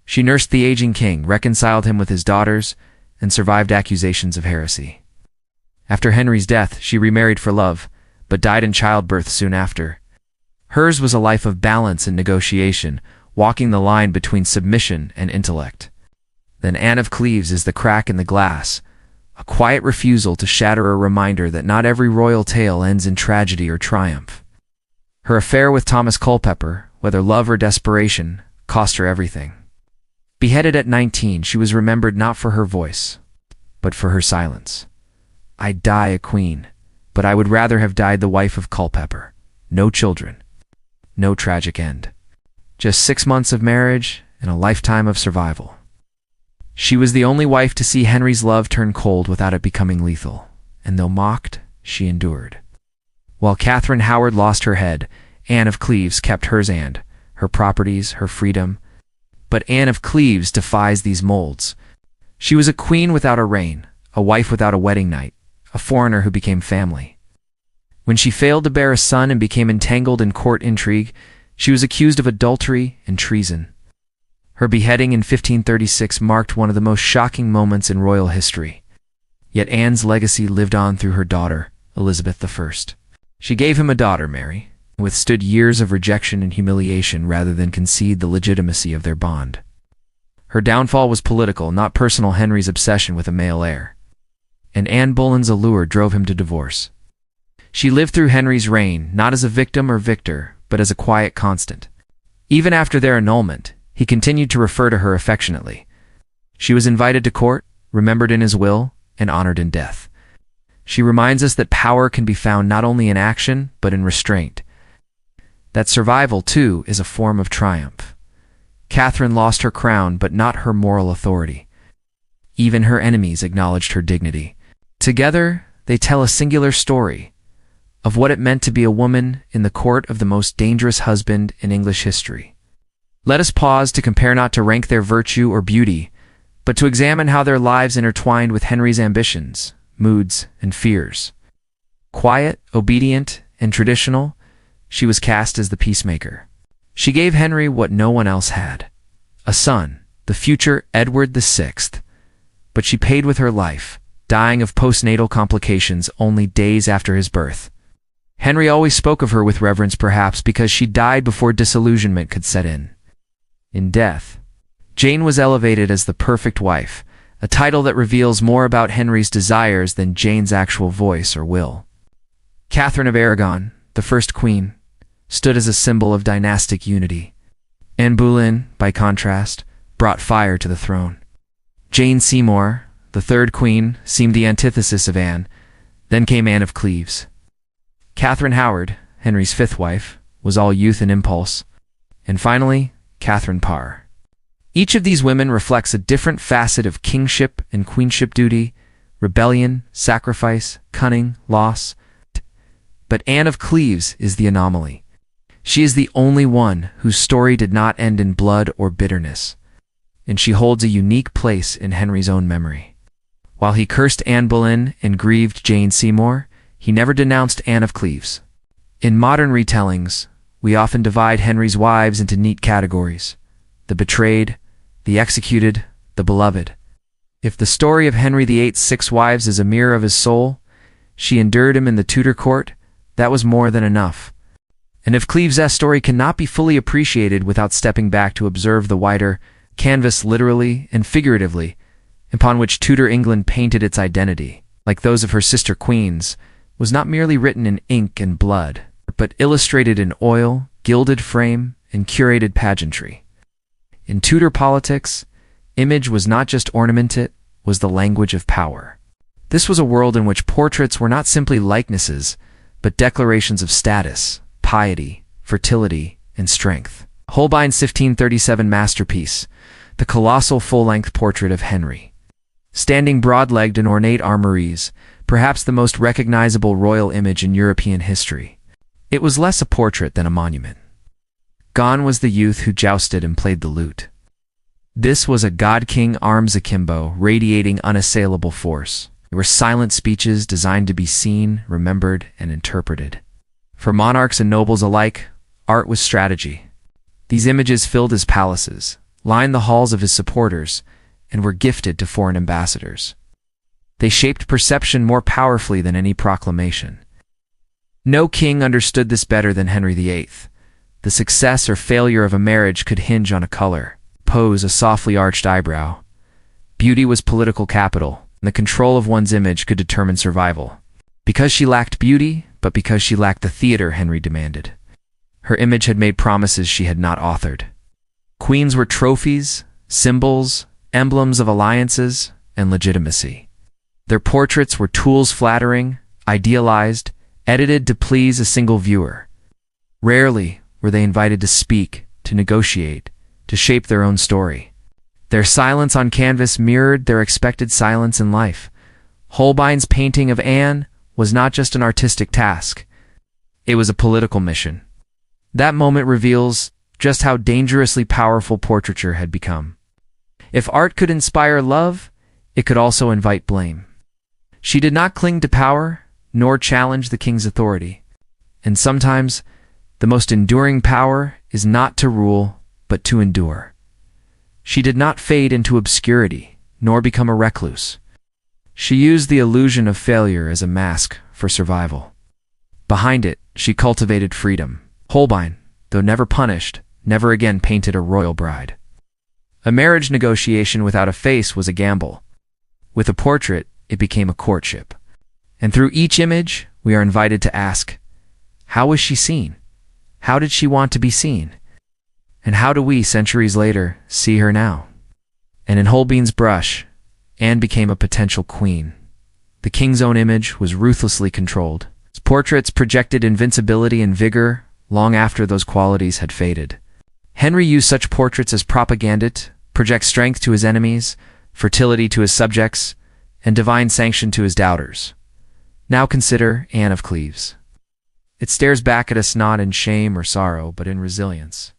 She nursed the aging king, reconciled him with his daughters, and survived accusations of heresy. After Henry's death, she remarried for love, but died in childbirth soon after. Hers was a life of balance and negotiation, walking the line between submission and intellect. Then Anne of Cleves is the crack in the glass, a quiet refusal to shatter, a reminder that not every royal tale ends in tragedy or triumph. Her affair with Thomas Culpeper, whether love or desperation, cost her everything. Beheaded at 19, she was remembered not for her voice, but for her silence. "I'd die a queen, but I would rather have died the wife of Culpeper. No children. No tragic end. Just 6 months of marriage and a lifetime of survival." She was the only wife to see Henry's love turn cold without it becoming lethal, and though mocked, she endured. While Catherine Howard lost her head, Anne of Cleves kept hers, and her properties, her freedom. But Anne of Cleves defies these molds. She was a queen without a reign, a wife without a wedding night, a foreigner who became family. When she failed to bear a son and became entangled in court intrigue, she was accused of adultery and treason. Her beheading in 1536 marked one of the most shocking moments in royal history. Yet Anne's legacy lived on through her daughter, Elizabeth I. She gave him a daughter, Mary, and withstood years of rejection and humiliation rather than concede the legitimacy of their bond. Her downfall was political, not personal. Henry's obsession with a male heir, and Anne Boleyn's allure drove him to divorce. She lived through Henry's reign, not as a victim or victor, but as a quiet constant. Even after their annulment, he continued to refer to her affectionately. She was invited to court, remembered in his will, and honored in death. She reminds us that power can be found not only in action, but in restraint. That survival, too, is a form of triumph. Catherine lost her crown, but not her moral authority. Even her enemies acknowledged her dignity. Together, they tell a singular story of what it meant to be a woman in the court of the most dangerous husband in English history. Let us pause to compare, not to rank their virtue or beauty, but to examine how their lives intertwined with Henry's ambitions, moods, and fears. Quiet, obedient, and traditional, she was cast as the peacemaker. She gave Henry what no one else had, a son, the future Edward VI, but she paid with her life, dying of postnatal complications only days after his birth. Henry always spoke of her with reverence, perhaps because she died before disillusionment could set in. In death, Jane was elevated as the perfect wife, a title that reveals more about Henry's desires than Jane's actual voice or will. Catherine of Aragon, the first queen, stood as a symbol of dynastic unity. Anne Boleyn, by contrast, brought fire to the throne. Jane Seymour, the third queen, seemed the antithesis of Anne. Then came Anne of Cleves. Catherine Howard, Henry's 5th wife, was all youth and impulse. And finally, Catherine Parr. Each of these women reflects a different facet of kingship and queenship duty, rebellion, sacrifice, cunning, loss. But Anne of Cleves is the anomaly. She is the only one whose story did not end in blood or bitterness, and she holds a unique place in Henry's own memory. While he cursed Anne Boleyn and grieved Jane Seymour, he never denounced Anne of Cleves. In modern retellings, we often divide Henry's wives into neat categories: the betrayed, the executed, the beloved. If the story of Henry VIII's 6 wives is a mirror of his soul, she endured him in the Tudor court, that was more than enough. And if Cleves' story cannot be fully appreciated without stepping back to observe the wider canvas, literally and figuratively, upon which Tudor England painted its identity, like those of her sister queens, was not merely written in ink and blood, but illustrated in oil, gilded frame, and curated pageantry. In Tudor politics, image was not just ornament, it was the language of power. This was a world in which portraits were not simply likenesses, but declarations of status, piety, fertility, and strength. Holbein's 1537 masterpiece, the colossal full-length portrait of Henry, standing broad-legged in ornate armories, perhaps the most recognizable royal image in European history. It was less a portrait than a monument. Gone was the youth who jousted and played the lute. This was a god-king arms akimbo, radiating unassailable force. They were silent speeches designed to be seen, remembered, and interpreted. For monarchs and nobles alike, art was strategy. These images filled his palaces, lined the halls of his supporters, and were gifted to foreign ambassadors. They shaped perception more powerfully than any proclamation. No king understood this better than Henry VIII. The success or failure of a marriage could hinge on a color, pose, a softly arched eyebrow. Beauty was political capital, and the control of one's image could determine survival. Because she lacked beauty, but because she lacked the theater Henry demanded. Her image had made promises she had not authored. Queens were trophies, symbols, emblems of alliances, and legitimacy. Their portraits were tools flattering, idealized, edited to please a single viewer. Rarely were they invited to speak, to negotiate, to shape their own story. Their silence on canvas mirrored their expected silence in life. Holbein's painting of Anne was not just an artistic task. It was a political mission. That moment reveals just how dangerously powerful portraiture had become. If art could inspire love, it could also invite blame. She did not cling to power, nor challenge the king's authority. And sometimes, the most enduring power is not to rule, but to endure. She did not fade into obscurity, nor become a recluse. She used the illusion of failure as a mask for survival. Behind it, she cultivated freedom. Holbein, though never punished, never again painted a royal bride. A marriage negotiation without a face was a gamble. With a portrait, it became a courtship. And through each image, we are invited to ask, how was she seen? How did she want to be seen? And how do we, centuries later, see her now? And in Holbein's brush, Anne became a potential queen. The king's own image was ruthlessly controlled. His portraits projected invincibility and vigor long after those qualities had faded. Henry used such portraits as propaganda to project strength to his enemies, fertility to his subjects, and divine sanction to his doubters. Now consider Anne of Cleves. It stares back at us not in shame or sorrow, but in resilience.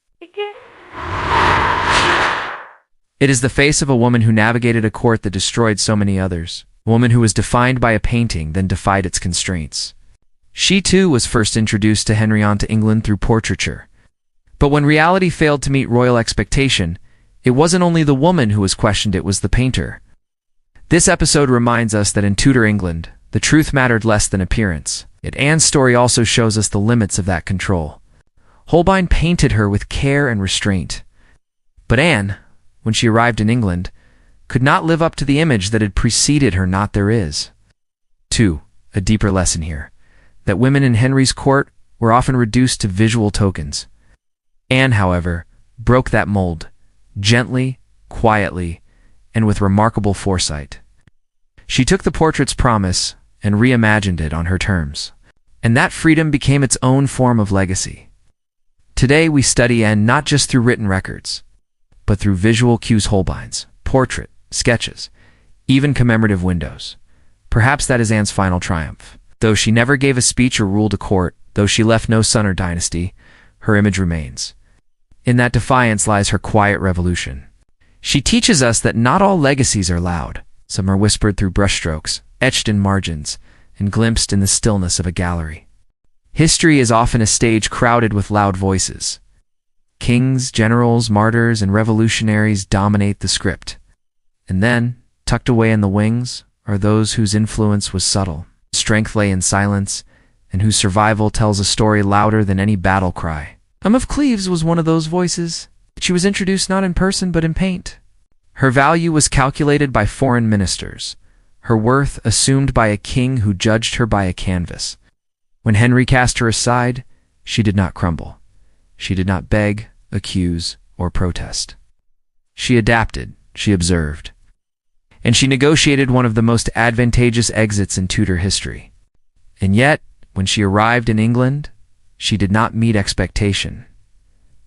It is the face of a woman who navigated a court that destroyed so many others, a woman who was defined by a painting, then defied its constraints. She too was first introduced to Henry onto England through portraiture. But when reality failed to meet royal expectation, it wasn't only the woman who was questioned, it was the painter. This episode reminds us that in Tudor England, the truth mattered less than appearance. Yet Anne's story also shows us the limits of that control. Holbein painted her with care and restraint. But Anne, when she arrived in England, could not live up to the image that had preceded her. Not there is. 2. A deeper lesson here, that women in Henry's court were often reduced to visual tokens. Anne, however, broke that mold, gently, quietly, and with remarkable foresight. She took the portrait's promise and reimagined it on her terms, and that freedom became its own form of legacy. Today we study Anne not just through written records, but through visual cues: Holbein's, portrait, sketches, even commemorative windows. Perhaps that is Anne's final triumph. Though she never gave a speech or ruled a court, though she left no son or dynasty, her image remains. In that defiance lies her quiet revolution. She teaches us that not all legacies are loud. Some are whispered through brushstrokes, etched in margins, and glimpsed in the stillness of a gallery. History is often a stage crowded with loud voices. Kings, generals, martyrs, and revolutionaries dominate the script. And then, tucked away in the wings, are those whose influence was subtle, strength lay in silence, and whose survival tells a story louder than any battle cry. Anne of Cleves was one of those voices. She was introduced not in person but in paint. Her value was calculated by foreign ministers, her worth assumed by a king who judged her by a canvas. When Henry cast her aside, she did not crumble. She did not beg, accuse, or protest. She adapted, she observed. And she negotiated one of the most advantageous exits in Tudor history. And yet, when she arrived in England, she did not meet expectation.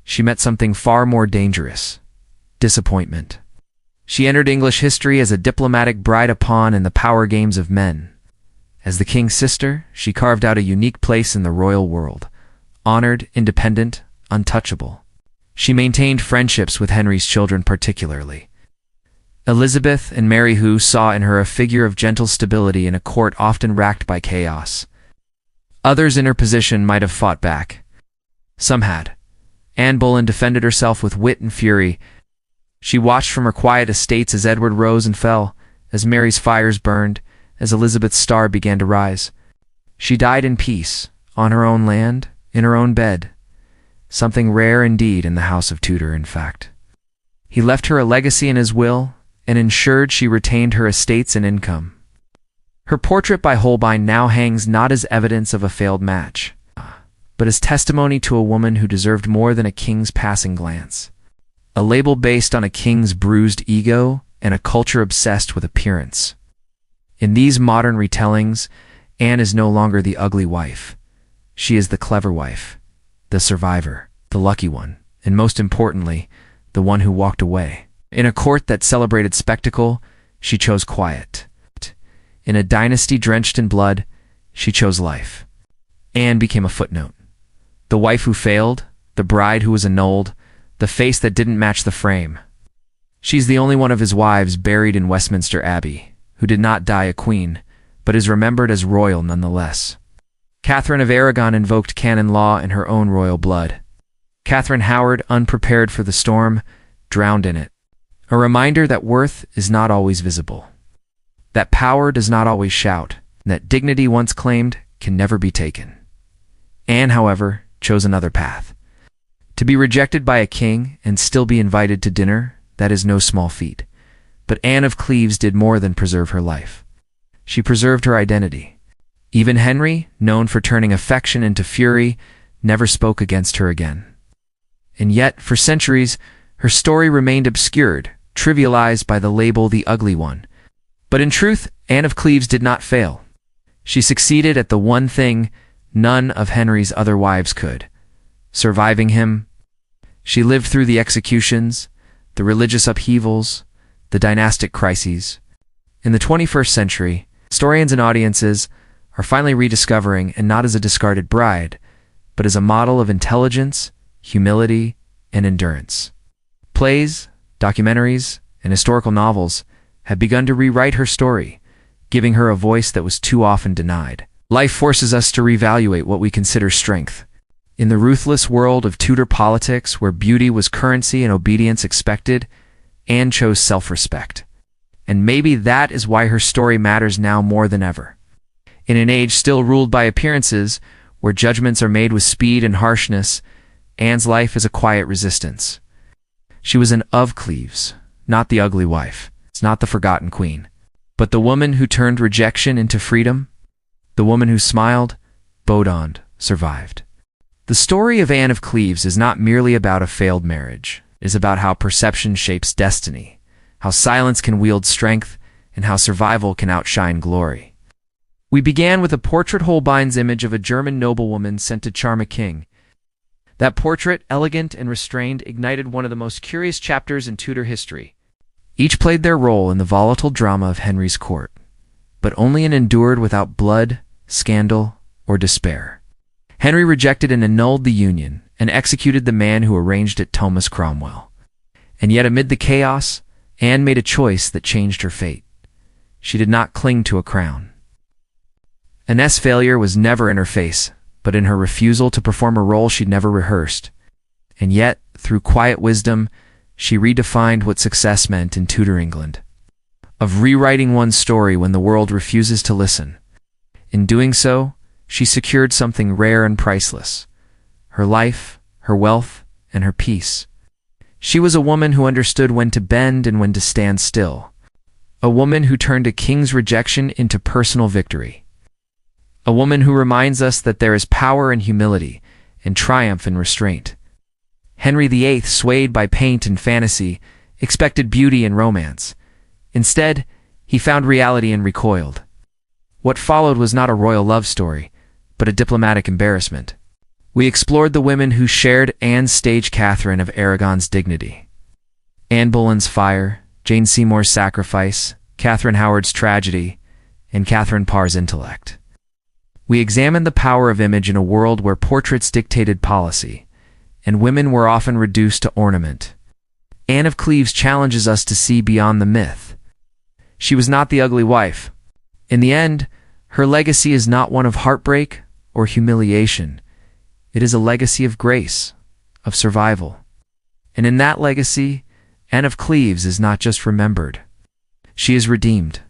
She met something far more dangerous: disappointment. She entered English history as a diplomatic bride, a pawn in the power games of men. As the king's sister, she carved out a unique place in the royal world, honored, independent, untouchable. She maintained friendships with Henry's children particularly. Elizabeth and Mary, who saw in her a figure of gentle stability in a court often racked by chaos. Others in her position might have fought back. Some had. Anne Boleyn defended herself with wit and fury. She watched from her quiet estates as Edward rose and fell, as Mary's fires burned, as Elizabeth's star began to rise. She died in peace, on her own land, in her own bed. Something rare indeed in the House of Tudor, in fact. He left her a legacy in his will, and ensured she retained her estates and income. Her portrait by Holbein now hangs not as evidence of a failed match, but as testimony to a woman who deserved more than a king's passing glance. A label based on a king's bruised ego and a culture obsessed with appearance. In these modern retellings, Anne is no longer the ugly wife. She is the clever wife, the survivor, the lucky one, and most importantly, the one who walked away. In a court that celebrated spectacle, she chose quiet. In a dynasty drenched in blood, she chose life. Anne became a footnote. The wife who failed, the bride who was annulled, the face that didn't match the frame. She's the only one of his wives buried in Westminster Abbey, who did not die a queen, but is remembered as royal nonetheless. Catherine of Aragon invoked canon law in her own royal blood. Catherine Howard, unprepared for the storm, drowned in it. A reminder that worth is not always visible, that power does not always shout, and that dignity once claimed can never be taken. Anne, however, chose another path. To be rejected by a king and still be invited to dinner, that is no small feat. But Anne of Cleves did more than preserve her life. She preserved her identity. Even Henry, known for turning affection into fury, never spoke against her again. And yet, for centuries, her story remained obscured, trivialized by the label the ugly one. But in truth, Anne of Cleves did not fail. She succeeded at the one thing none of Henry's other wives could: surviving him. She lived through the executions, the religious upheavals, the dynastic crises. In the 21st century, historians and audiences are finally rediscovering, and not as a discarded bride, but as a model of intelligence, humility, and endurance. Plays, documentaries, and historical novels have begun to rewrite her story, giving her a voice that was too often denied. Life forces us to reevaluate what we consider strength. In the ruthless world of Tudor politics, where beauty was currency and obedience expected, Anne chose self-respect. And maybe that is why her story matters now more than ever. In an age still ruled by appearances, where judgments are made with speed and harshness, Anne's life is a quiet resistance. She was an of Cleves, not the ugly wife. It's not the forgotten queen, but the woman who turned rejection into freedom, the woman who smiled, bowed, survived. The story of Anne of Cleves is not merely about a failed marriage. It is about how perception shapes destiny, how silence can wield strength, and how survival can outshine glory. We began with a portrait, Holbein's image of a German noblewoman sent to charm a king. That portrait, elegant and restrained, ignited one of the most curious chapters in Tudor history. Each played their role in the volatile drama of Henry's court, but only an endured without blood, scandal, or despair. Henry rejected and annulled the union, and executed the man who arranged it, Thomas Cromwell. And yet amid the chaos, Anne made a choice that changed her fate. She did not cling to a crown. Anne's failure was never in her face, but in her refusal to perform a role she'd never rehearsed. And yet, through quiet wisdom, she redefined what success meant in Tudor England. Of rewriting one's story when the world refuses to listen. In doing so, she secured something rare and priceless: her life, her wealth, and her peace. She was a woman who understood when to bend and when to stand still. A woman who turned a king's rejection into personal victory. A woman who reminds us that there is power in humility and triumph in restraint. Henry VIII, swayed by paint and fantasy, expected beauty and romance. Instead, he found reality and recoiled. What followed was not a royal love story, but a diplomatic embarrassment. We explored the women who shared Anne's stage Catherine of Aragon's dignity. Anne Boleyn's fire, Jane Seymour's sacrifice, Catherine Howard's tragedy, and Catherine Parr's intellect. We examined the power of image in a world where portraits dictated policy, and women were often reduced to ornament. Anne of Cleves challenges us to see beyond the myth. She was not the ugly wife. In the end, her legacy is not one of heartbreak or humiliation. It is a legacy of grace, of survival. And in that legacy, Anne of Cleves is not just remembered. She is redeemed.